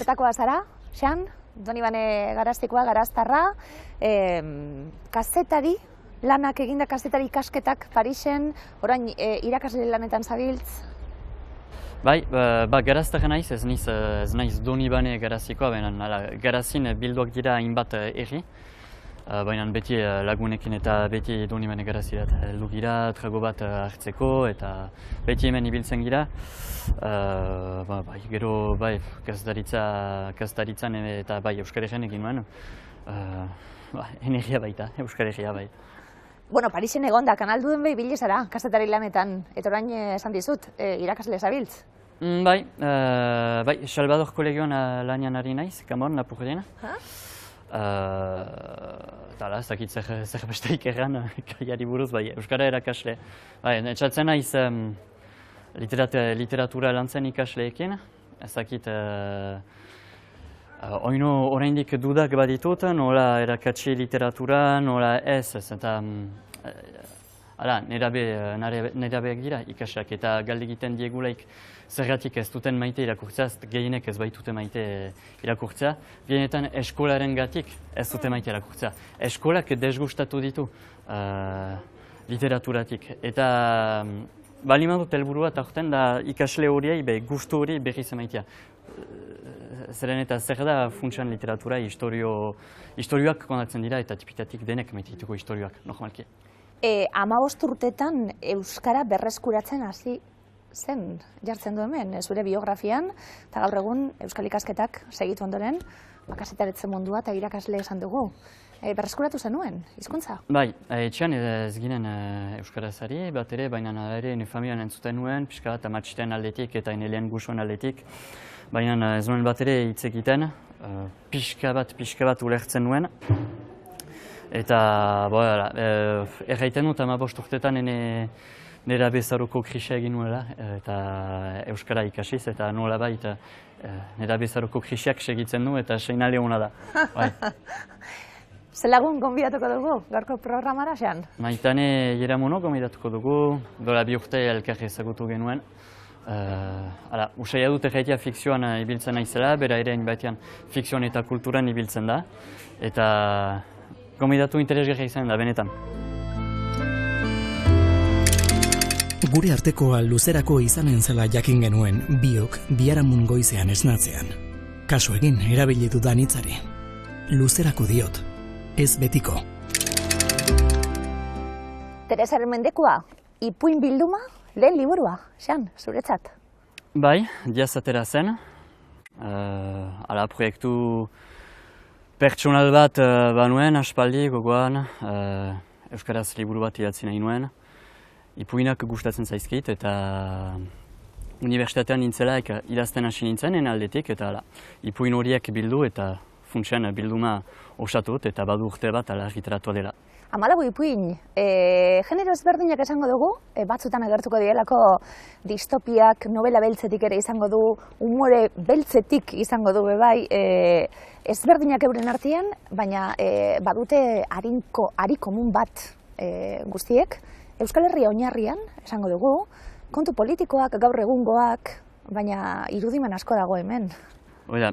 bertakoa zara, Xan, Donibane Garaztikoa, Garaztarra, kazetari, lanak eginda kazetari ikasketak Parisen, orain irakasle lanetan zabiltz? Bai, Garaztarra naiz, ez naiz Donibane Garaztikoa, baina Garazin bilduak dira hainbat herri. Baina beti lagunekin eta beti Donibane Garazirat heldu gira, trago bat hartzeko eta beti hemen ibiltzen gira. Gero kaztaritzan eta Euskal Herrian egin nuen. Energia baita, Euskal Herria bai. Bueno, Parisen egonda, kanalduen behi bilizara, kazetari lanetan, eta orain esan dizut, irakasle zabiltz? Bai, Salvador kolegioan lanian ari naiz, Kamon, Lapurdien. Eta ez dakit zer besteik erran kaiari buruz, Euskara erakasle. Etxatzen naiz literatura lantzen ikasleekin, ez dakit oraindik dudak baditut, nola erakatsi literatura, nola ez, eta nerabeak dira ikasleak eta galde egiten diegulaik zergatik ez duten maite irakurtzea, gehienek ez baitute maite irakurtzea, gehienetan eskolaren gatik ez dute maite irakurtzea. Eskolak desgustatu ditu literaturatik eta baliman dut helburua eta da ikasle horiei gustu hori berriz emaitea. Zeren eta zer da funtsan literatura, historioak kontatzen dira eta tipitatik denek maitituko historioak, normalki. 15 urtetan Euskara berreskuratzen hasi zen, jartzen du hemen, zure biografian, eta gaur egun Euskal ikasketak segitu ondoren, kasetaritze mundua eta irakasle esan dugu. Berreskuratu zenuen, hizkuntza? Bai, etxean ez ginen Euskarazari, bat ere, baina ere nire familian entzuten nuen, pixka bat amatxiten aldetik eta enelean gusuan aldetik, baina ez nuen bat ere hitz egiten, pixka bat ulertzen nuen. Eta, erraiten dut 15 urtetan nera bezaroko krisia egin nuela, eta Euskara ikasiz, eta nola baita nera bezaroko krisiak segitzen du, eta seinale hona da. Zelagun gonbidatuko dugu, gaurko programara, Xan? Maitane Jeramono gonbidatuko dugu, dola 2 urte elkar ezagutu genuen. Usaia dut erraitea fikzioan ibiltzen naizela, bera ere batean fikzioan eta kulturan ibiltzen da, eta gonbidatu interesgarria izan da, benetan. Gure artekoa luzerako izanen zela jakin genuen biok biharamun goizean esnatzean. Kasu egin erabili dudan hitzari. Luzerako diot, ez betiko. Teresa Ermendekoa, ipuin bilduma, lehen liburua, Xan, zuretzat? Bai, diazatera zen. Proiektu pertsonal bat banuen, aspaldi, gogoan, Euskaraz liburu bat idatzi nahi nuen. Ipuinak gustatzen zaizkit eta unibertsitatean nintzela idazten hasi nintzen aldetik eta ipuin horiek bildu eta funtsean bilduma osatut eta badu urte bat argitaratua dela. 14 ipuin, genero ezberdinak esango dugu, batzutan agertuko direlako distopiak, novela beltzetik ere izango du, umore beltzetik izango du bai, ezberdinak euren artean, baina badute ari komun bat guztiek, Euskal Herria oinarrian, esango dugu, kontu politikoak, gaur egungoak, baina irudimen asko dago hemen. Oida,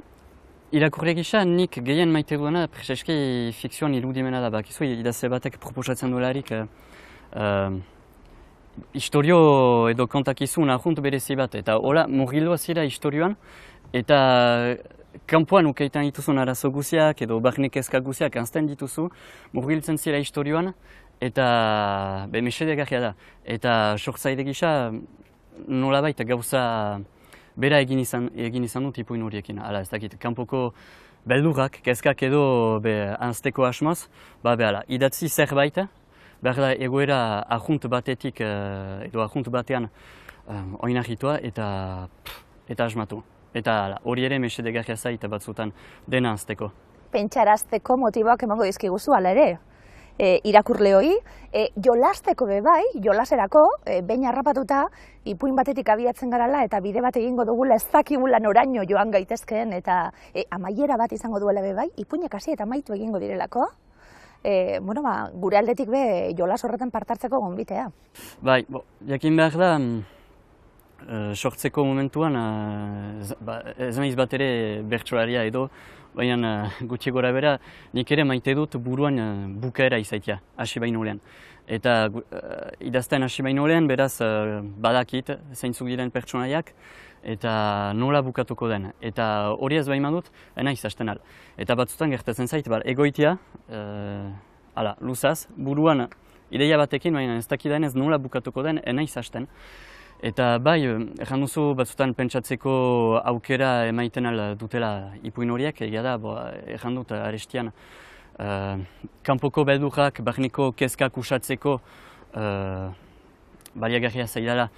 irakurle gisa nik gehien maite duena preseski fikzioan irudimena da, bakizu idazle batek proposatzen duelarik historio edo kontakizun ahunt berezi bat, eta hola murgildua zira historioan, eta kanpoan ukeitan dituzun arazo guziak edo barnek ezka guziak anzten dituzu, murgiltzen zira historioan, eta mesedegarria da. Eta sortzaile gisa nolabait gauza bera egin izan dut ipuin horiekin. Hala, ez dakit, kanpoko beldurrak, kezkak edo anzteko asmoz, idatzi zerbait, behar da egoera ahunt batetik edo ahunt batean oinarritua eta asmatu. Eta hori ere mesedegarria zait batzutan dena anzteko. Pentsarazteko motiboak emango dizkiguzu, ala ere? Irakurle hori, jolasteko bai, jolaserako, behin harrapatuta, ipuin batetik abiatzen garala eta bide bat egingo dugula ez dakigula noraino joan gaitezkeen eta amaiera bat izango duela bai, ipuinak hasi eta amaitu egingo direlako. Gure aldetik jolas horretan partartzeko gonbitea. Bai, jakin behar da, sortzeko momentuan, ez naiz bat ere bertsolaria edo, baina gutxi gora bera, nik ere maite dut buruan bukaera izaitia, hasi baino lehen. Eta idazten hasi baino lehen, beraz badakit zeintzuk diren pertsonaiak, eta nola bukatuko den. Eta hori ez baima dut, naiz hasten al. Eta batzutan gertatzen zait, egoitia, luzaz, buruan ideia batekin, baina ez dakidan ez nola bukatuko den, naiz hasten. Eta bai, erran duzu batzutan pentsatzeko aukera emaiten al dutela ipuin horiek, egia da, erran dut arestian, kanpoko beldurrak, barneko kezkak usatzeko baliagarria zaidala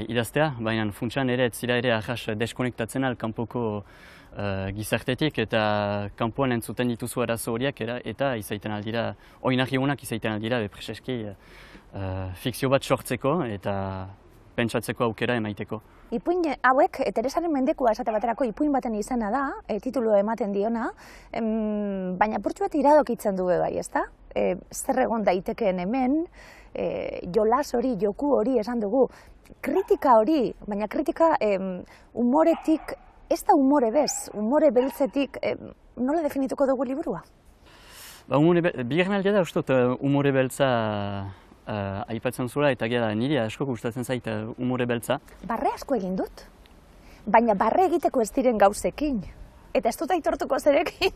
idaztea, baina funtsan ere ez zira ere ahas deskonektatzen al kanpoko gizartetik eta kanpoan entzuten dituzu arazo horiek eta izaiten aldira, oinarri honak izaiten aldira preseski fikzio bat sortzeko eta pentsatzeko aukera emaiteko. Ipuin hauek, Teresaren mendekua esate baterako ipuin baten izena da, titulu ematen diona, baina purtsu bat iradokitzen du bai, ezta? Zer egon daitekeen hemen, jolas hori, joku hori esan dugu, kritika hori, baina kritika umoretik, ez da umore bez, umore beltzetik, nola definituko dugu liburua? Bigarren aldea da, uste dut, umore beltza aipatzen zula, eta gara niri asko gustatzen zait umore beltza. Barre asko egin dut, baina barre egiteko ez diren gauzekin. Eta ez dut aitortuko zerekin.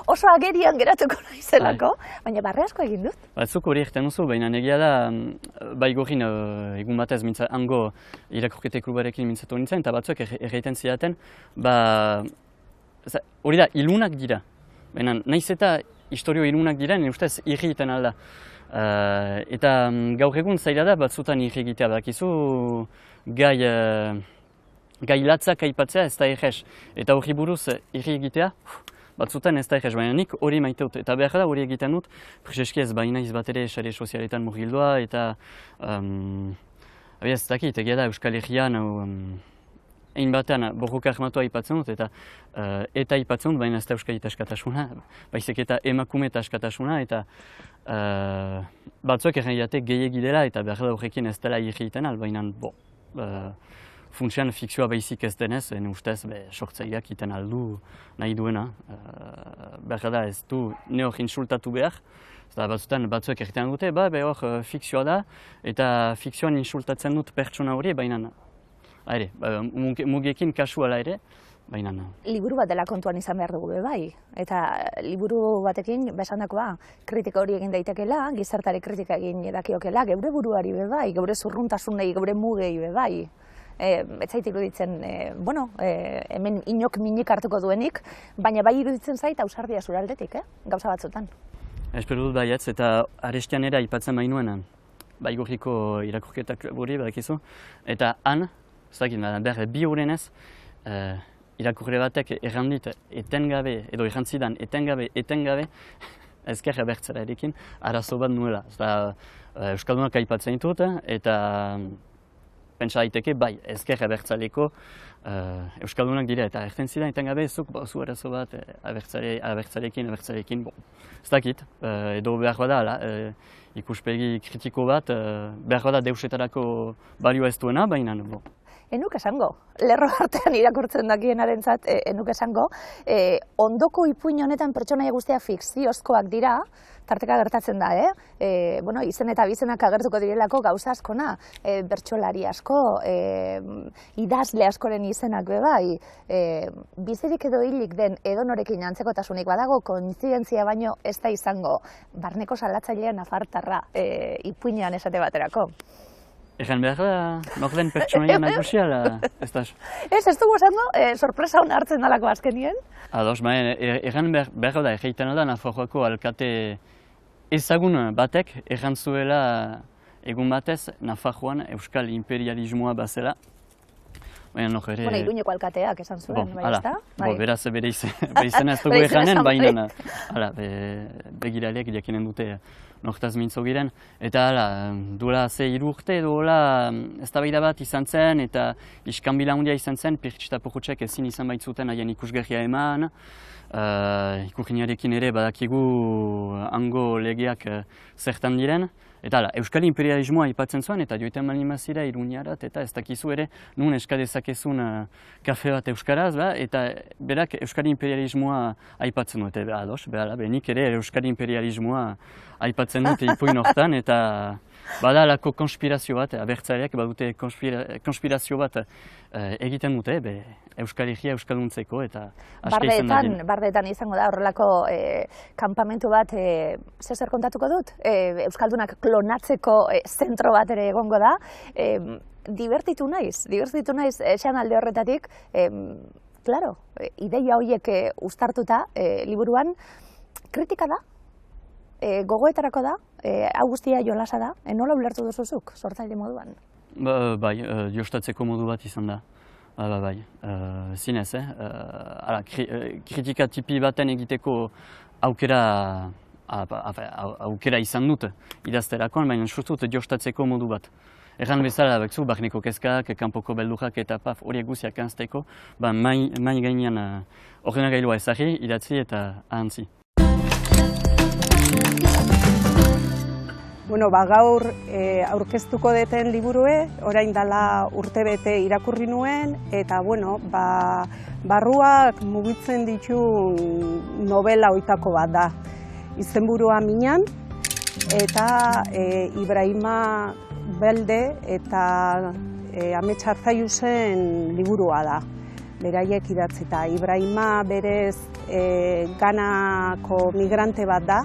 Oso agerian geratuko naizelako, baina barre asko egin dut. Zuk hori egiten duzu, baina negia da, bai gorin egun batez hango irakurkete klubarekin mintzatu nintzen, eta batzuk egiten zidaten, hori da, ilunak dira. Baina naiz eta historio ilunak dira, nire ustez irri egiten alda. Eta gaur egun zaila da batzutan irri egitea bakizu gai latzak aipatzea ez da egez. Eta hori buruz irri egitea batzutan ez da egez, baina nik hori maite dut. Eta behar da hori egiten dut, prezeski ez baina izbat ere sare sozialetan murgildua eta ez dakit, egia da Euskal Herrian egin batean borroka armatua aipatzen dut eta aipatzen dut, baina ez da Euskal askatasuna, baizik eta emakume eta askatasuna eta batzuek erran jate gehiagi dela eta behar da horrekin ez dela irri egiten al, baina funtsian fikzioa baizik ez denez, ustez sortzaileak egiten aldu nahi duena. Behar da ez du ne hor insultatu behar, eta batzutan batzuek egiten dute, hor fikzioa da eta fikzioan insultatzen dut pertsona hori, baina mugiekin kasu ala ere, baina liburu bat dela kontuan izan behar dugu bai, eta liburu batekin besandakoa kritika hori egin daitekela, gizartari kritika egin dakiokela, geure buruari bai, geure zurruntasunei, geure mugei bai. Ez zait iruditzen, hemen inok minik hartuko duenik, baina bai iruditzen zait ausardia zure aldetik, gauza batzutan. Espero dut baietz, eta arestian ere aipatzen bainuen, bai gorriko irakurketak guri badakizu, eta han, behar bi horrenez, irakurre batek errandit etengabe, edo errantzidan etengabe, ezker abertzerarekin, arazo bat nuela. Euskaldunak aipatzen ditut, eta pentsa daiteke, bai, ezker abertzaleko Euskaldunak dira, eta erten zidan etengabe, zuk zu arazo bat abertzalekin, ez dakit, edo behar bada, ikuspegi kritiko bat, behar bada deusetarako balioa ez duena, baina, Enuk esango, lerro artean irakurtzen dakienarentzat, enuk esango, ondoko ipuin honetan pertsonaia guztiak fikziozkoak dira, tarteka gertatzen da, izen eta bizenak agertuko direlako gauza askona, bertsolari asko, idazle askoren izenak bai, bizirik edo hilik den edonorekin antzekotasunik badago, kointzidentzia baino ez da izango, barneko salatzailean afartarra ipuinean esate baterako. Egan behar da, norden pertsonaia nagusia, ez da? Ez dugu esango, sorpresa hona hartzen dalako azkenien? Ados, egan behar da, egiten da, Nafarroako alkate ezagun batek, egan zuela egun batez, Nafarroan Euskal Imperialismoa bazela. Iruñeko alkateak esan zuen, bai ez da? Beraz, bere izena ez dugu eganen, baina begiraleak jakinen dute nortaz mintzo giren. Eta hala, duela ze 3 urte edo hola eztabaida bat izan zen eta iskanbila handia izan zen, Pirtx eta Purrutsek ezin izan baitzuten haien ikusgarria eman. Ikurriñarekin ere badakigu hango legeak zertan diren. Eta hala, Euskal Imperialismoa aipatzen zuen eta joetan manimazira Iruñarat eta ez dakizu ere nun eska dezakezun kafe bat euskaraz, eta berak Euskal Imperialismoa aipatzen dute, ados, nik ere Euskal Imperialismoa aipatzen dute ipuin hortan eta badalako konspirazio bat, abertzaleak badute konspirazio bat egiten dute, Euskal Herria euskalduntzeko eta aske izan da. Bardeetan izango da horrelako kanpamentu bat, zer kontatuko dut? Euskaldunak klonatzeko zentro bat ere egongo da. Divertitu naiz esan alde horretatik, claro, ideia horiek uztartuta liburuan, kritika da, gogoetarako da, hau guztia jolasa da, nola ulertu duzuzuk, sortzaile moduan? Bai, jostatzeko modu bat izan da. Bai, zinez, kritika tipi baten egiteko aukera izan dut idazterakoan, baina sustut jostatzeko modu bat. Erran bezala, barneko kezkak, kanpoko beldurrak eta horiek guziak anzteko, mai gainean ordenagailua ezagri, idatzi eta ahantzi. Gaur aurkeztuko deten liburue, orain dela urtebete irakurri nuen, eta barruak mugitzen ditu novela hoitako bat da. Izenburua Minan, eta Ibrahima Belde eta Amets Arzaiuzen liburua da. Beraiek idatzita. Ibrahima berez Ganako migrante bat da,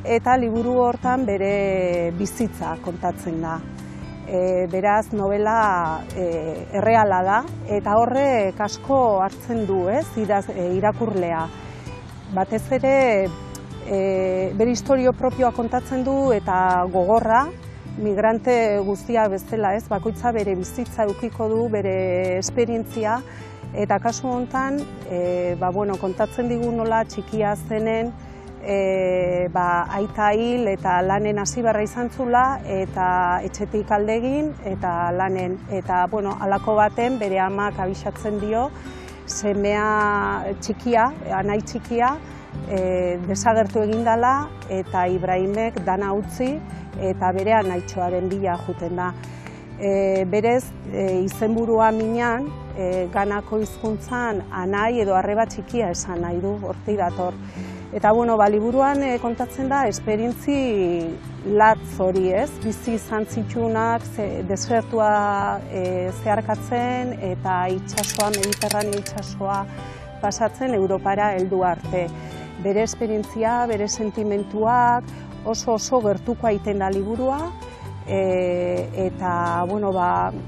eta liburu hortan bere bizitza kontatzen da. Beraz, novela erreala da, eta horrek asko hartzen du, irakurlea. Batez ere, bere historio propioa kontatzen du eta gogorra, migrante guztia bezala, bakoitza bere bizitza edukiko du, bere esperientzia, eta kasu honetan, kontatzen digu nola txikia zenen, aita hil eta lanen hasi beharra izan zula, eta etxetik aldegin eta lanen. Eta halako baten bere amak abisatzen dio, semea txikia, anai txikia, desagertu egin dela, eta Ibrahimek dana utzi eta bere anaitxoaren bila joeten da. Berez, izenburua Minan, Ganako hizkuntzan anai edo arreba txikia esan nahi du, hortik dator. Eta liburuan kontatzen da esperientzi latz hori, bizi izan zitunak, desertua zeharkatzen eta itsasoa, Mediterraneo itsasoa pasatzen Europara heldu arte. Bere esperientzia, bere sentimentuak oso gertuko egiten da liburua, eta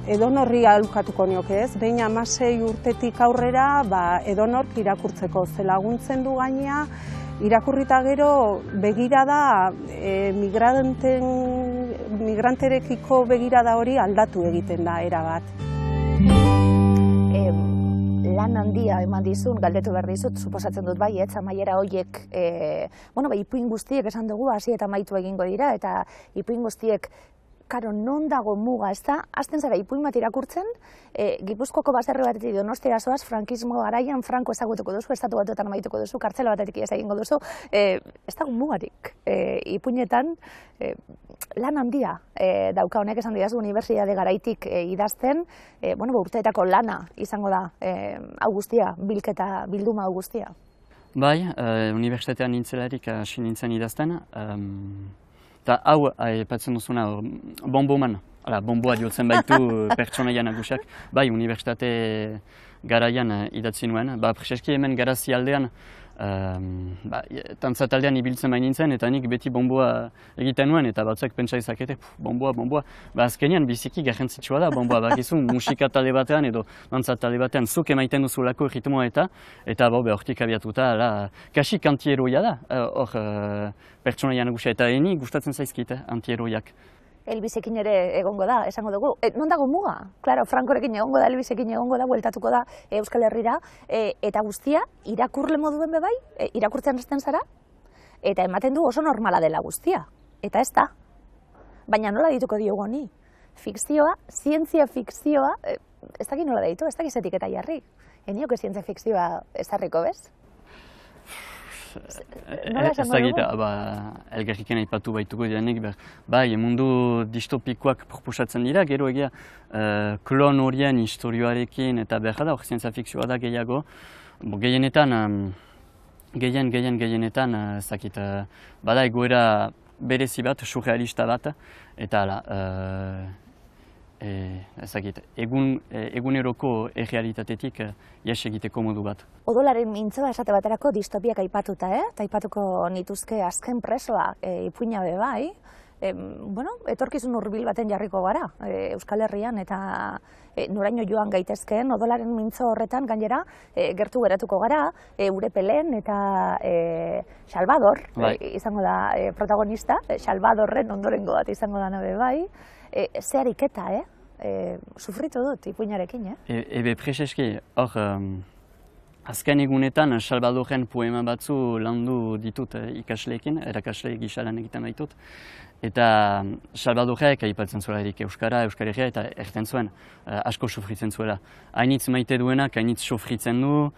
edonorri alukatuko nioke, behin 16 urtetik aurrera edonork irakurtzeko laguntzen du gainea. Irakurrita gero begirada, migranterekiko begirada hori aldatu egiten da erabat. Lan handia eman dizun, galdetu behar dizut, suposatzen dut baietz, amaiera horiek, ipuin guztiek esan dugu, hasi eta amaitu egingo dira, eta ipuin guztiek, karo, non dago muga, ez da? Azten zara, ipuin bat irakurtzen, Gipuzkoako baserri batetik Donostira zoaz, frankismo garaian Franko ezagutuko duzu, estatu batuetan amaituko duzu, kartzela batetik ez egingo duzu, ez dago mugarik. Ipuinetan, lan handia dauka honek esan didazu, unibertsitate garaitik idazten, urteetako lana izango da, hau guztia, bilketa, bilduma hau guztia. Bai, unibertsitatean nintzelarik hasi nintzen idazten, eta hau, aipatzen duzuna, bomboman, bomboa jotzen baitu pertsonaia nagusiak, bai, unibertsitate garaian idatzi nuen, preseski hemen garazi aldean, tantzataldean ibiltzen bain nintzen, eta nik beti bomboa egiten nuen, eta batzuk pentsa izakete, bomboa, azkenean biziki garrantzitsua da, bomboa, bakizu, musika talde batean edo tantzat talde batean zuk emaiten duzulako ritmoa eta hortik abiatuta, kasi antieroia da, hor pertsonaia nagusia, eta eni gustatzen zaizkit antieroiak. Elbizekin ere egongo da, esango dugu. Non dago muga? Claro, Frankorekin egongo da, Elbizekin egongo da, bueltatuko da Euskal Herrira, eta guztia, irakurle moduen bebai, irakurtzen hasten zara, eta ematen du oso normala dela guztia. Eta ez da. Baina nola dituko diogu honi? Fikzioa, zientzia fikzioa, ez dakit nola deitu, ez dakit etiketa jarri. Enioke zientzia fikzioa ezarriko, bez? Nola Ez esango dakit, dugu? elgarriken aipatu baituko dianik, bai, mundu distopikoak proposatzen dira, gero egia klon horien historioarekin eta behar da, hor zientzia fikzioa da gehiago. Gehienetan, ez dakit, bada egoera berezi bat, surrealista bat, eta hala, ezagit, eguneroko errealitatetik ihes egiteko modu bat. Odolaren mintzoa esate baterako distopiak aipatuta, eta aipatuko nituzke azken presoa ipuina be bai, etorkizun hurbil baten jarriko gara Euskal Herrian eta noraino joan gaitezkeen odolaren mintzo horretan gainera gertu geratuko gara Urepelen eta Salvador izango da protagonista, Salvadorren ondorengo bat izango da nabe bai. Ze ariketa, sufritu dut ipuinarekin, Ebe preseski, hor, azken egunetan Salvadorren poema batzu landu ditut ikasleekin, erakasle gisa lan egiten baitut. Eta Salvadorrek aipatzen zuela Euskara, Euskal Herria eta erten zuen, asko sufritzen zuela. Hainitz maite duenak, hainitz sufritzen du,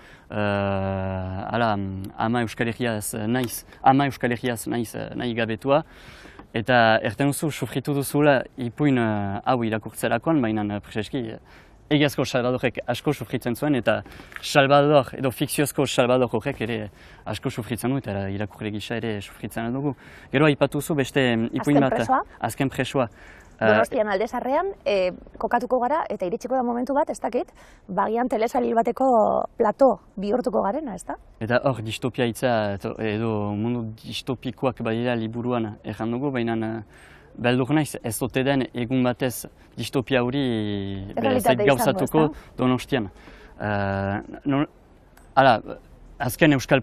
ama Euskal Herriaz naiz nahi gabetua. Eta erten duzu, sufritu duzula ipuin hau irakurtzerakoan, baina preseski egiazko Salvadorrek asko sufritzen zuen, eta Salvador, edo fikziozko Salvador horrek ere asko sufritzen du, eta irakurle gisa ere sufritzen dugu. Gero aipatuzu beste ipuin bat, azken presoa. Donostian Aldezarrean kokatuko gara, eta iritsiko da momentu bat, ez dakit, bagian telesail bateko plato bihurtuko garena, ez da? Eta hor, distopia hitza, edo mundu distopikoak badira liburuan erran dugu, baina beldur naiz, ez dute den egun batez distopia hori gauzatuko Donostian. Azken Euskal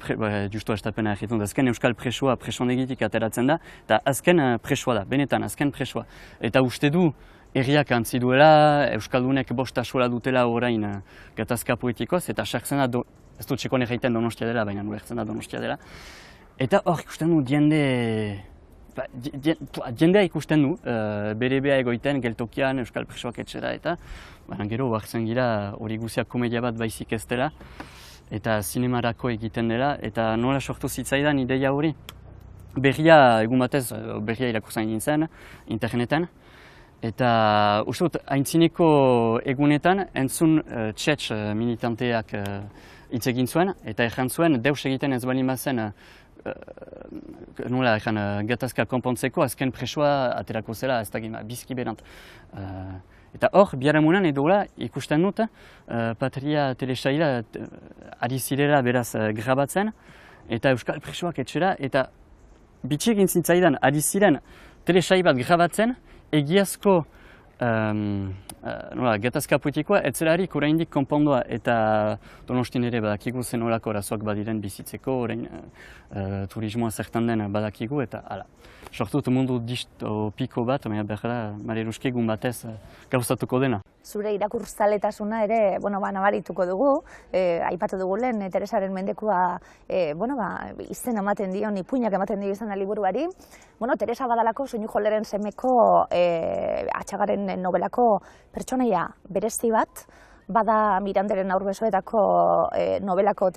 presoa presondegitik ateratzen da, eta azken presoa da, benetan azken presoa. Eta uste du, herriak antzi duela, Euskaldunek bostasola dutela orain gatazka poetikoz, eta sartzen da, ez dut txekon erraiten Donostia dela, baina ulertzen da Donostia dela. Eta hor ikusten du jendea ikusten du, bere egoiten, geltokian, Euskal presoak etxera, eta gero hartzen gira hori guziak komedia bat baizik ez dela, eta zinemarako egiten dela, eta nola sortu zitzaidan ideia hori. Berria, egun batez, berria irakurtzen nintzen, interneten, eta uste dut, aintzineko egunetan, entzun txetx militanteak hitz egin zuen, eta erran zuen, deus egiten ez bali mazen, nola erran, gatazka konpontzeko, azken presoa aterako zela, ez da bizki berant. Eta hor, biharamunan edola ikusten dut, Patria telesaila ari zirela beraz grabatzen, eta Euskal presoak etxera, eta bitxi egin zintzaidan ari ziren telesail bat grabatzen, egiazko gatazka poetikoa etzelarik oraindik konpondoa, eta Donostin ere badakigu zen horako arazoak badiren bizitzeko, orain turismoa zertan den badakigu, eta hala. Sortut mundu distopiko bat, behar da, Mareruski egun batez gauzatuko dena. Zure irakurzaletasuna ere, nabarituko dugu, aipatu dugu lehen, Teresaren mendekua izen ematen dion, ipuinak ematen dio izan da liburuari. Teresa badalako soinu joleren semeko atxagaren nobelako pertsonaia berezi bat, bada Miranderen aurbesoetako nobelako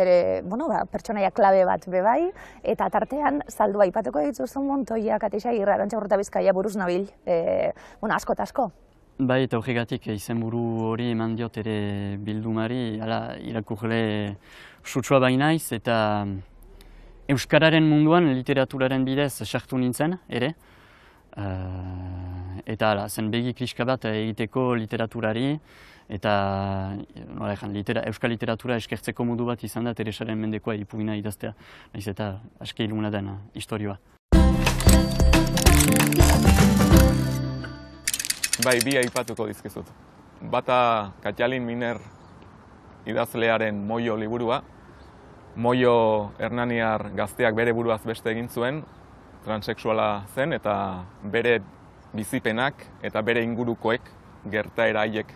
pertsonaia klabe bat bebai, eta tartean zaldua aipatuko dituzun Montoia, Katixai, Arantxa Urruta Bizkaia buruz nabil, asko eta asko. Bai, eta horregatik izenburu hori eman diot ere bildumari, irakurle sutsua bainaiz, eta Euskararen munduan, literaturaren bidez sartu nintzen, ere. Eta zen begi kliska bat egiteko literaturari, eta euskal literatura eskertzeko modu bat izan da Teresaren mendekoa ipuina idaztea, nahiz eta aske iluna den istorioa. Bai, bi aipatuko dizkizut. Bata Katjalin Miner idazlearen Moio liburua. Moio hernaniar gazteak bere buruaz beste egin zuen, transexuala zen, eta bere bizipenak eta bere ingurukoek gertaera haiek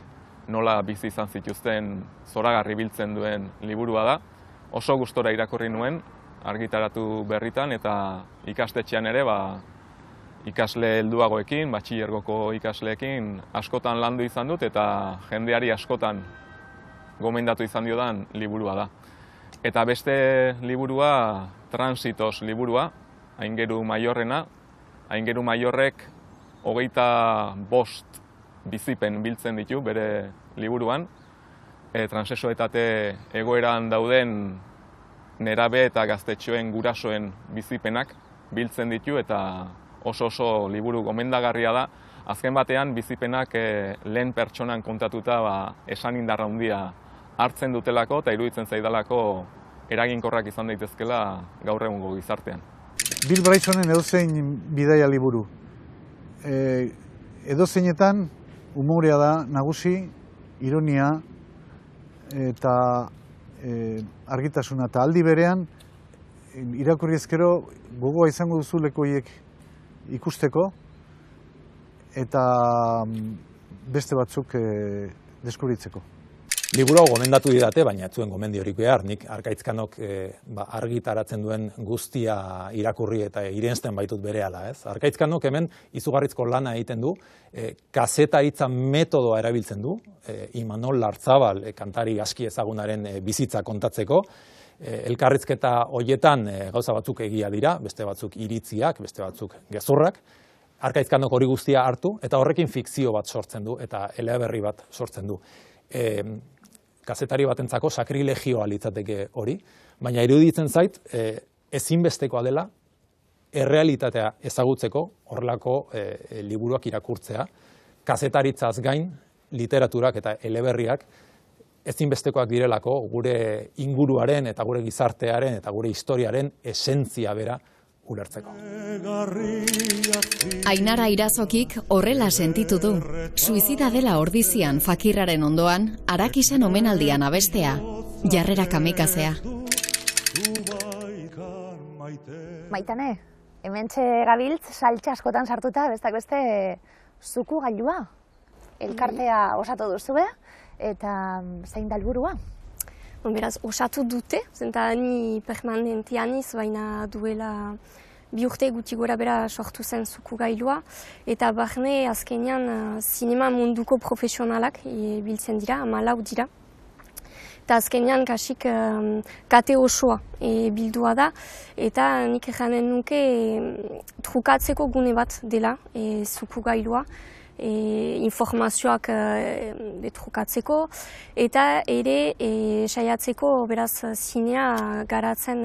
nola bizi izan zituzten zoragarri biltzen duen liburua da. Oso gustora irakurri nuen, argitaratu berritan, eta ikastetxean ere ikasle helduagoekin, batxilergoko ikasleekin askotan landu izan dut eta jendeari askotan gomendatu izan diodan liburua da. Eta beste liburua, Transitos liburua, Aingeru Maiorrena. Aingeru Maiorrek 25 bizipen biltzen ditu bere liburuan. Transexualitate egoeran dauden nerabe eta gaztetxoen gurasoen bizipenak biltzen ditu eta oso liburu gomendagarria da. Azken batean bizipenak lehen pertsonan kontatuta esan indarra handia hartzen dutelako eta iruditzen zaidalako eraginkorrak izan daitezkela gaur egungo gizartean. Bill Brysonen edozein bidaia liburu. Edozeinetan umorea da nagusi, ironia eta argitasuna eta aldi berean irakurri ezkero gogoa izango duzu lekoiek ikusteko eta beste batzuk deskubritzeko. Liburu hau gomendatu didate, baina ez zuen gomendiorik behar, nik Arkaitzkanok argitaratzen duen guztia irakurri eta irensten baitut berehala, ez? Arkaitzkanok hemen izugarrizko lana egiten du, kazetaritza metodoa erabiltzen du, Imanol Lartzabal kantari aski ezagunaren bizitza kontatzeko, elkarrizketa hoietan gauza batzuk egia dira, beste batzuk iritziak, beste batzuk gezurrak, Arkaitzkanok hori guztia hartu eta horrekin fikzio bat sortzen du eta eleberri bat sortzen du. Kazetari batentzako sakrilegioa litzateke hori, baina iruditzen zait ezinbestekoa dela errealitatea ezagutzeko horrelako liburuak irakurtzea, kazetaritzaz gain literaturak eta eleberriak ezinbestekoak direlako gure inguruaren eta gure gizartearen eta gure historiaren esentzia bera ulertzeko. Ainara Irazokik horrela sentitu du. Suizida dela ordizian fakirraren ondoan, Arakisan omenaldian abestea, jarrera kamikazea. Maitane, hementxe gabiltz saltxe askotan sartuta, bestak beste zuku gailua. Elkartea osatu duzue, eta zein da helburua? Beraz, osatu dute, zenta ni permanentianiz, baina duela 2 urte guti gora bera sortu zen zuku gailua, eta barne azkenean zinema munduko profesionalak biltzen dira, 14 dira. Eta azkenean kasik kate osoa bildua da, eta nik janen nuke trukatzeko gune bat dela zuku gailua, informazioak trukatzeko, eta ere saiatzeko beraz zinea garatzen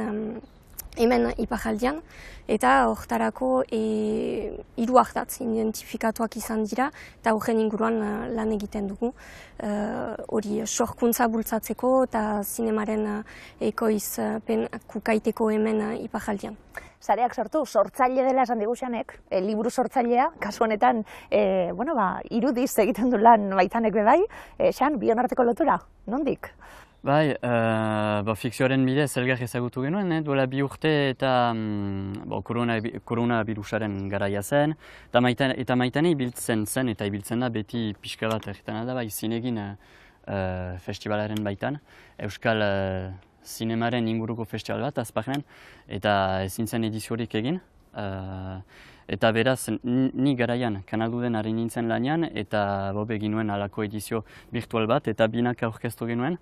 hemen Iparraldean, eta hortarako 3 ardatz identifikatuak izan dira, eta horren inguruan lan egiten dugu. Hori sorkuntza bultzatzeko eta zinemaren ekoizpen kukaiteko hemen Iparraldean. Sareak sortu, sortzaile dela esan digusianek, liburu sortzailea, kasu honetan, irudiz egiten du lan Maitanek be bai, Xan, bion arteko lotura, nondik? Bai, fikzioaren bidez elgar ezagutu genuen, duela 2 urte eta koronavirusaren garaia zen, eta Maitane ibiltzen zen eta ibiltzen da beti pixka bat egiten da, bai, zinegin festivalaren baitan, Euskal zinemaren inguruko festival bat, azpagnen, eta ezin zen ediziorik egin. Eta beraz, ni garaian Kanalduden ari nintzen lanean, eta egin nuen halako edizio virtual bat, eta binak aurkeztu genuen.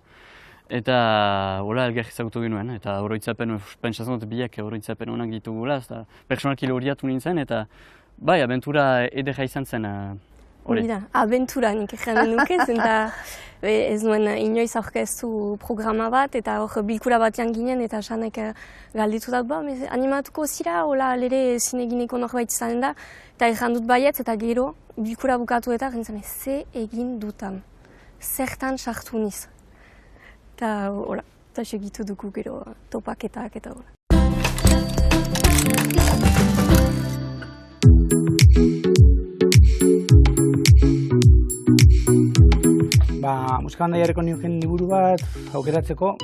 Eta hola elgar ezagutu genuen, eta oroitzapen, pentsatzen dut biak oroitzapen honak ditugula, eta personalki loriatu nintzen, eta bai, abentura edera izan zen. Hori da, abentura nik egin nuke, eta ez nuen inoiz aurkeztu programa bat, eta hor bilkura batean ginen, eta Xanek galditu dut, animatuko zira, hola lere zinegineko norbait izanen da, eta egin dut baietz, eta gero bilkura bukatu eta gintzen, ze egin dutan, zertan sartu niz. Eta hola, eta segitu dugu gero topaketak eta hola. Musika bandaiareko nioken liburu bat aukeratzeko,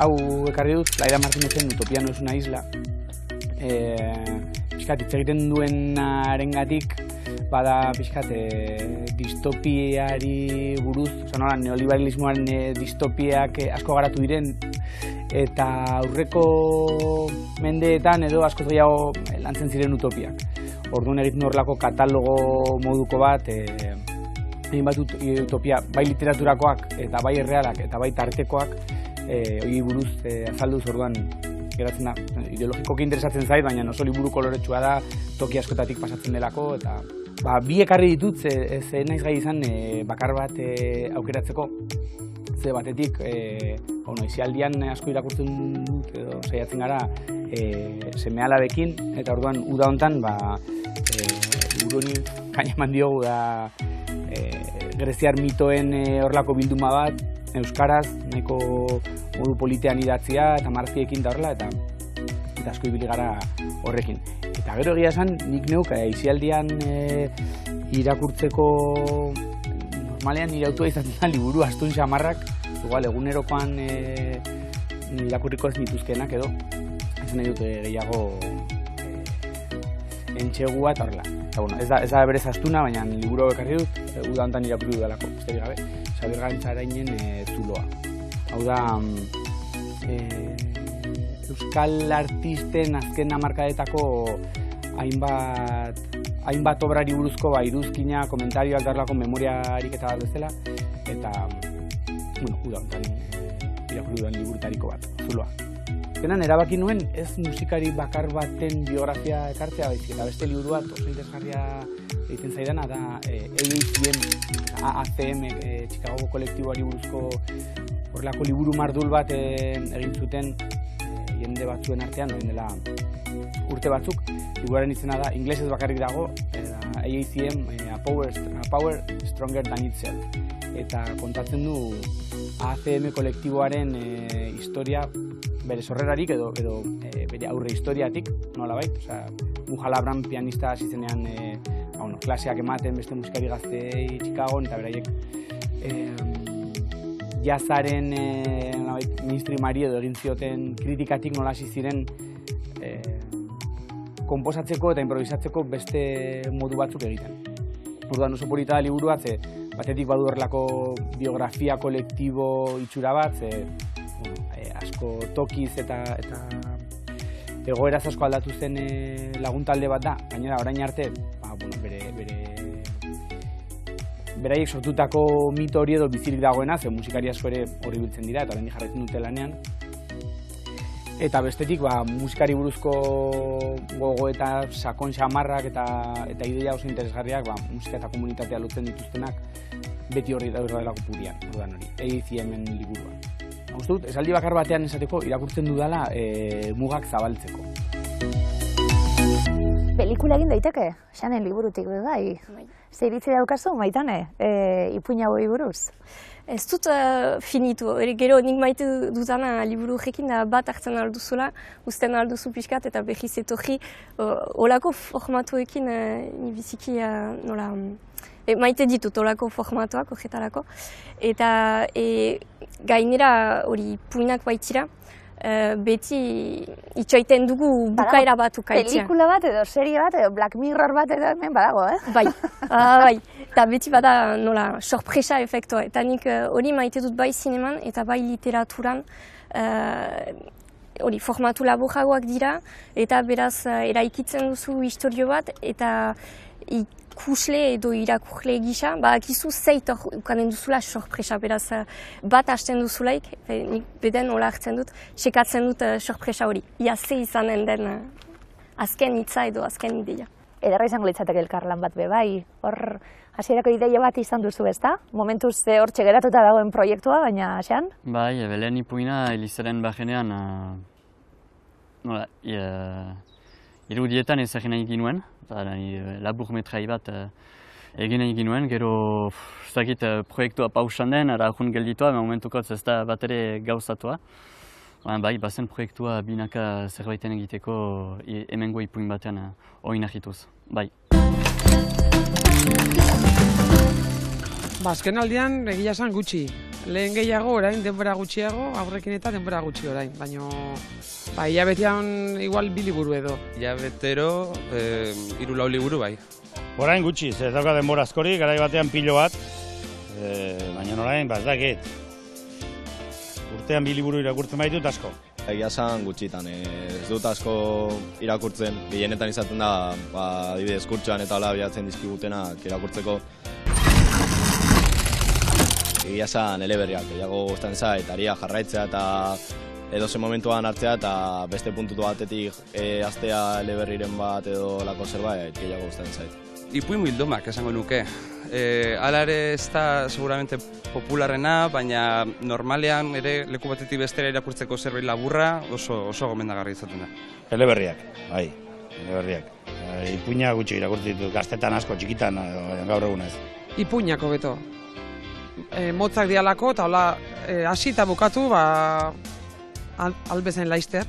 hau ekarri dut, Laida Martinezen Utopia no es una isla. Piskat, hitz egiten duenarengatik, bada piskat distopiari buruz, neoliberalismoaren distopiak asko garatu diren, eta aurreko mendeetan edo askoz gehiago lantzen ziren utopiak. Orduan egiten horrelako katalogo moduko bat, hainbat utopia, bai literaturakoak eta bai errealak eta bai tartekoak, hori buruz azalduz orduan geratzen da, ideologikoki interesatzen zait, baina oso liburu koloretsua da, toki askotatik pasatzen delako, eta bi ekarri ditut, ze naiz gai izan bakar bat aukeratzeko, ze batetik, isialdian asko irakurtzen dut, edo saiatzen gara seme-alabekin, eta orduan uda hontan, liburu honi kaina eman diogu da greziar mitoen horrelako bilduma bat, euskaraz, nahiko modu politean idatzia eta marrazkiekin da horrela, eta asko ibili gara horrekin. Eta gero egia esan, nik neuk aisialdian irakurtzeko normalean nire autua izaten da liburu astun xamarrak, igual egunerokoan irakurriko ez nituzkenak edo, esan nahi dute gehiago entxegua eta horrela. Ez da berez astuna, baina liburu ekarri dut, uda honetan irakurri dudalako, besterik gabe, Xabier Gantzarainen Zuloa. Hau da, euskal artisten azken hamarkadetako hainbat obrari buruzko iruzkina, komentarioak darlako memoria ariketa bat bezala, eta, uda honetan irakurri dudan liburutariko bat, Zuloa. Azkenan, erabaki nuen ez musikari bakar baten biografia ekartzea baizik, eta beste liburu bat oso interesgarria egiten zaidana da AACM, Chicago kolektiboari buruzko horrelako liburu mardul bat egin zuten jende batzuen artean, orain dela urte batzuk. Liburuaren izena da, inglesez bakarrik dago, AACM, A Power Stronger Than Itself. Eta kontatzen du AACM kolektiboaren historia bere sorrerarik edo bere aurre historiatik, nola bai? Mujal Abram pianista hasi zenean klaseak ematen beste musikari gazteei Chicagon, eta beraiek jazzaren mainstreamari edo egin zioten kritikatik nola hasi ziren konposatzeko eta improvisatzeko beste modu batzuk egiten. Orduan oso polita da liburua, batetik badu horrelako biografia kolektibo itxura bat, asko tokiz eta egoeraz asko aldatu zen laguntalde bat da, gainera orain arte, beraiek sortutako mito hori edo bizirik dagoena, ze musikari asko ere hori biltzen dira, eta orain jarraitzen dute lanean. Eta bestetik, musikari buruzko gogoeta sakon xamarrak eta ideia oso interesgarriak, musika eta komunitatea lotzen dituztenak, beti horri delako purian, ordan hori, AACM-en liburuan. Uste dut, esaldi bakar batean esateko irakurtzen dudala mugak zabaltzeko. Pelikula egin daiteke, xanen liburutik bai. Zer iritzi daukazu, Maitane, ipuin hauei buruz? Ez dut finitu, gero nik maite dutana liburu horrekin da bat hartzen alduzula, usten alduzu pixkat eta behiz etorri olako formatuekin biziki nola maite ditut olako formatuak horretarako. Eta gainera hori puinak baitira, beti itxoiten dugu bukaera bat ukaitzea. Pelikula bat edo serie bat edo Black Mirror bat edo hemen badago, Bai, bai. Eta beti bada nola sorpresa efektua. Eta nik hori maite dut bai zineman eta bai literaturan hori formatu laburragoak dira eta beraz eraikitzen duzu istorio bat eta ikusle edo irakurle gisa, akizu zeit ukanen duzula sorpresa, beraz bat hasten duzulaik, nik beden hola hartzen dut, sekatzen dut sorpresa hori. Ia ze izanen den azken hitza edo azken ideia. Ederra izango litzateke elkarlan bat be, bai, hor hasierako ideia bat izan duzu, ezta? Momentuz hortxe geratuta dagoen proiektua, baina xean? Bai, belen ipuina Elizaren bajenean irudietan ez egin nahi ginuen, labur metrai bat egin nahi ginuen, gero proiektua pausan den, ara ahun gelditua, momentukotz ez da bat ere gauzatua. Bai, bazen proiektua binaka zerbaiten egiteko hemengo ipuin batean oinahituz, bai. Azken aldean egia esan gutxi. Lehen gehiago, orain denbora gutxiago, aurrekin eta denbora gutxi orain, baina hilabetean igual 2 liburu edo. Hilabetero 3-4 liburu bai. Orain gutxi, ez dauka denbora askorik, garai batean pilo bat, baina orain, ez dakit. Urtean 2 liburu irakurtzen baitut asko. Egia esan gutxitan, ez dut asko irakurtzen, gehienetan izaten da, adibidez kurtsoan eta hola bilatzen dizkigutenak irakurtzeko. Egia esan eleberriak, gehiago gustatzen zait, aria jarraitzea eta edozen momentuan hartzea eta beste puntutu batetik hastea eleberriren bat edo lako zerbait gehiago gustatzen zait. Ipuin bildumak esango nuke. Hala ere ez da seguramente popularrena, baina normalean ere leku batetik bestera irakurtzeko zerbait laburra oso gomendagarri izaten da. Eleberriak, bai, eleberriak. Ipuina gutxi irakurtzen ditut, gaztetan asko, txikitan, gaur egunez. Ipuinak hobeto. Motzak dialako eta hola hasi eta bukatu albezain laizter.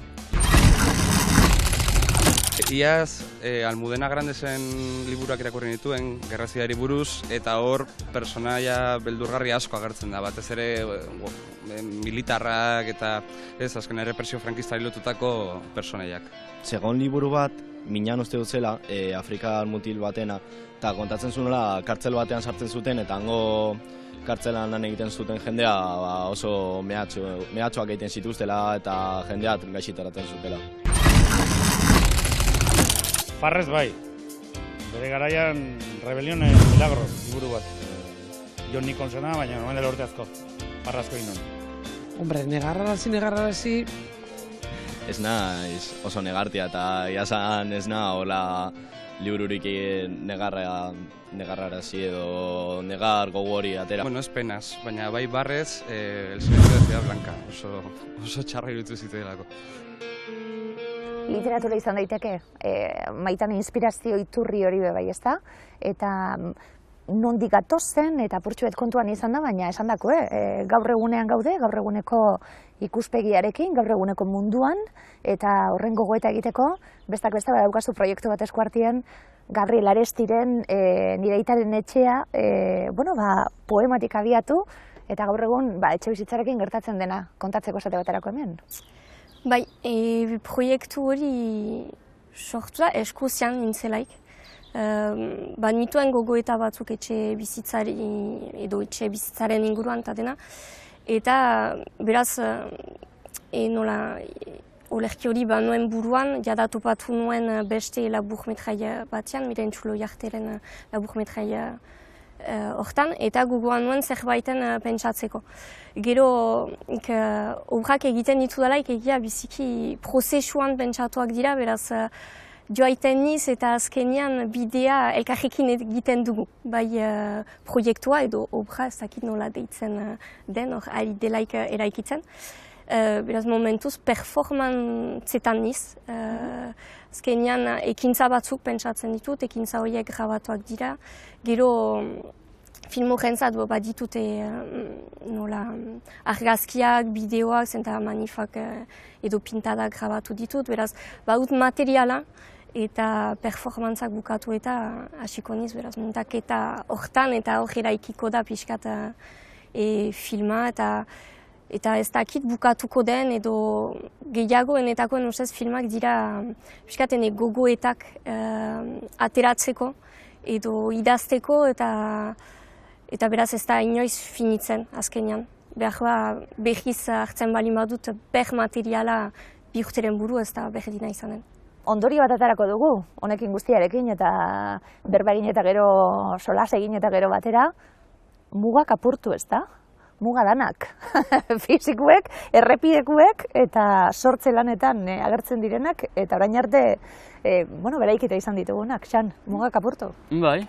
Iaz, Almudena Grandesen liburuak irakurri nituen, Gerra Zibilari buruz, eta hor personaia beldurgarri asko agertzen da, batez ere militarrak eta azken errepresio frankistari lotutako personaiak. Segon liburu bat, minan uste dut zela, Afrikar mutil batena, eta kontatzen zuela kartzel batean sartzen zuten, eta hango kartzelan lan egiten zuten jendea oso mehatxoak egiten zituztela eta jendeat gaixitaratzen zutela. Farrez bai, bere garaian Rebelión Milagros liburu bat. John Nicholsona, baina nomen dela urte asko, Farrazko inon. Hombre, negarrarazi... Ez naiz oso negartia eta iasan ez na hola libururik negarrarazi edo negar gogori atera. Bueno, ez penaz, baina bai barrez, El silencio de Ciudad Blanca, oso txarra irutu zituelako. Literatura izan daiteke, Maitan inspirazio iturri hori bai, ezta? Eta nondik gatozen eta apurtxuet kontuan izan da, baina esan dako, gaur egunean gaude, gaur eguneko ikuspegiarekin, gaur eguneko munduan, eta horren gogoeta egiteko, bestak beste badaukazu proiektu bat eskuartien, Gabriel Arestiren nire aitaren etxea, poematik abiatu, eta gaur egun etxe bizitzarekin gertatzen dena kontatzeko esate baterako hemen. Bai, proiektu hori sortu da Eskozian nintzelaik. Nituen gogoeta batzuk etxe bizitzari edo etxe bizitzaren inguruan eta dena. Eta beraz, olerki hori nuen buruan, jada topatu nuen beste laburmetraia batean, Miren Txulo Jarteren laburmetraia hortan, eta gogoan nuen zerbaiten pentsatzeko. Gero, obrak egiten ditu delaik egia biziki prozesuan pentsatuak dira, beraz joaiten niz eta azkenean bidea elkarrekin egiten dugu. Bai proiektua edo obra ez dakit nola deitzen den, hor ari delaik eraikitzen. Beraz momentuz performantzetan niz. Azkenean ekintza batzuk pentsatzen ditut, ekintza horiek grabatuak dira. Gero filmo jentzat baditute argazkiak, bideoak, zenta manifak edo pintadak grabatu ditut. Beraz, badut materiala eta performantzak bukatu eta hasiko niz, beraz, muntaketa hortan eta hor eraikiko da pixkat filma eta ez dakit bukatuko den edo gehiago enetakoen ustez filmak dira pixkaten gogoetak ateratzeko edo idazteko eta beraz ez da inoiz finitzen azkenean. Behar behiz hartzen bali badut materiala bi urteren buru ez da behedina izanen. Ondori bat atarako dugu, honekin guztiarekin eta berba egin eta gero solas egin eta gero batera, mugak apurtu ez da? Muga danak, fizikuek, errepidekuek eta sortze lanetan agertzen direnak eta orain arte beraikita izan ditugunak, Xan, mugak apurtu? Bai,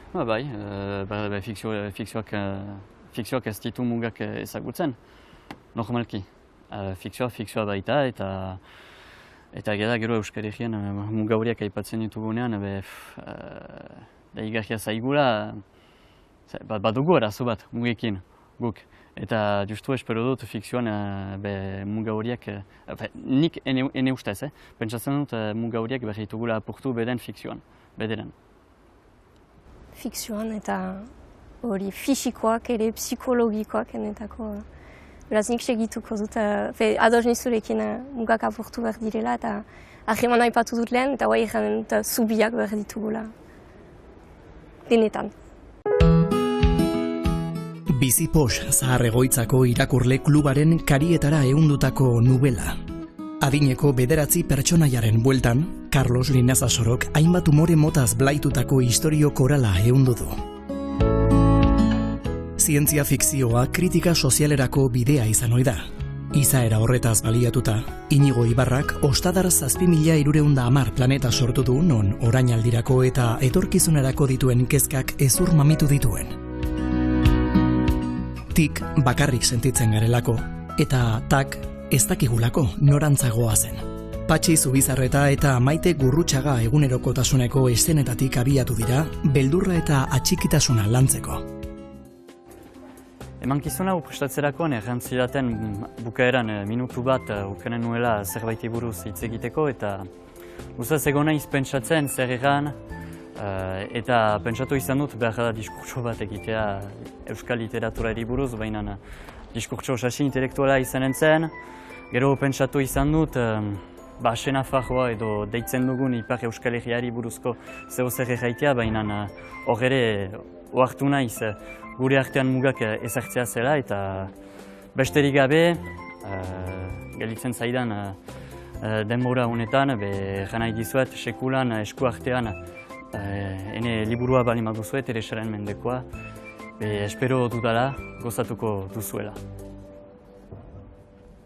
fikzioak ez ditu mugak ezagutzen, normalki. Fikzioa baita eta gero Euskal Herrian muga horiak aipatzen ditugunean, igarria zaigula, badugu arazo bat mugekin guk. Eta justu espero dut fikzioan muga horiak, nik ene ustez, pentsatzen dut muga horiak behitugula apurtu beden fikzioan, bederen. Fikzioan eta hori fisikoak ere psikologikoak enetako. Beraz nik segituko dut, ados nizurekin mugak apurtu behar direla eta ahreman aipatu dut lehen eta guai egin zubiak behar ditugula denetan. Bizi Pox Zahar Egoitzako irakurle klubaren karietara ehundutako nubela. Adineko 9 pertsonaiaren bueltan, Carlos Linazasorok hainbat umore motaz blaitutako istorio korala ehundu du. Zientzia fikzioa kritika sozialerako bidea izan ohi da. Izaera horretaz baliatuta, Inigo Ibarrak ostadar 7.310 planeta sortu du non orainaldirako eta etorkizunerako dituen kezkak ezur mamitu dituen. Tik bakarrik sentitzen garelako, eta tak ez dakigulako norantzagoa zen. Patxi Zubizarreta eta Maite Gurrutxaga egunerokotasuneko eszenetatik abiatu dira, beldurra eta atxikitasuna lantzeko. Emankizuna prestatzerakoan errantzidaten bukaeran minutu bat ukenen nuela zerbaiti buruz hitz egiteko eta guztaz egon naiz pentsatzen zer egan eta pentsatu izan dut behar da diskurtso bat egitea euskal literaturari buruz, baina diskurtso sasi intelektuala izanen zen. Gero pentsatu izan dut Senafarroa edo deitzen dugun Ipar Euskal Herriari buruzko zeo zer erraitea, baina hor ere ohartu naiz gure artean mugak ezartzea zela eta besterik gabe gelditzen zaidan denbora honetan egan nahi dizuet sekulan esku artean ene liburua bali maduzuet ere saren mendekoa espero dudala gozatuko duzuela.